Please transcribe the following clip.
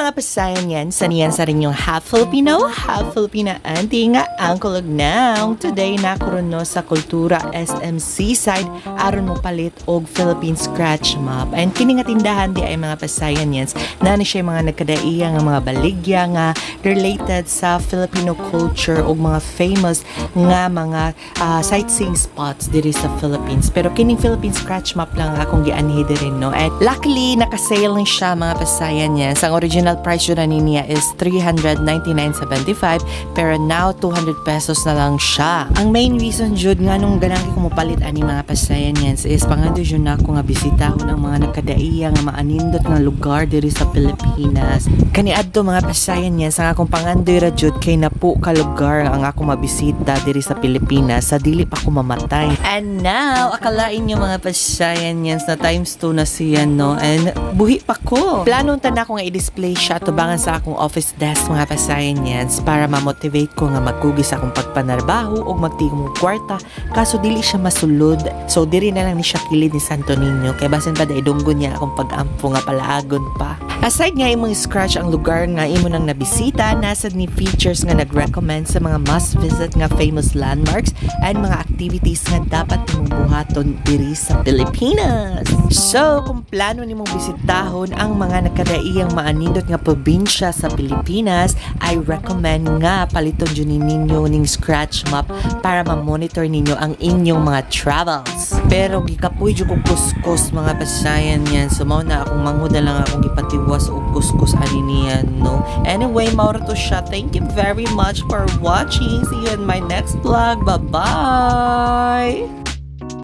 mga pasayan yan, saniyan sa rin yung half Filipino, half Filipina auntie nga ang kulagnaw. Today nakuron no sa Kultura SM Seaside aron mo palit og Philippine scratch map. And kini nga tindahan di ay mga pasayan yan na ni siya mga nagkadaiya nga mga baligya nga related sa Filipino culture og mga famous nga mga sightseeing spots diri sa Philippines. Pero kining Philippine scratch map lang akong gianhi diri no. And luckily naka-sale ni siya mga pasayan yan. Ang original price yun niya is 399.75 pero now 200 pesos na lang siya. Ang main reason jud nga nung ganang ko mopalit ani mga pasayan yan is pangando jud na ako nga bisitahon ang mga nagkadaiya nga maanindot nga lugar diri sa Pilipinas. Kaniadto mga pasayan yan sa akong pangandoy ra jud kay napo ka lugar ang ako mabisita diri sa Pilipinas sa dili pa ko mamatay. And now akalain nyo mga pasayan yan na times 2 na siya no, and buhi pa ko. Plano na ako nga i-display siya tubangan sa akong office desk mga pasayan yan para ma-motivate ko nga magkugis akong pagpanarbaho o magtigong kwarta kaso dili siya masulod. So diri na lang ni siya kilid ni Santo Niño kay basin pa daidunggo niya akong pag-ampo nga palaagon pa. Aside nga imong scratch ang lugar nga imo nang nabisita, nasa ni features nga nag-recommend sa mga must-visit nga famous landmarks and mga activities nga dapat nimong buhaton diri sa Pilipinas. So, kung plano nimong bisitahon ang mga nagkadaiyang maanindot nga probinsya sa Pilipinas, I recommend nga paliton dyan ninyo ning scratch map para ma-monitor ninyo ang inyong mga travels. Pero gikapoy dyan kong kuskus mga pasayan yan. So, na akong manguda lang akong ipatiwas o kuskus ani niyan, no? Anyway, mauro to siya. Thank you very much for watching. See you in my next vlog. Bye-bye!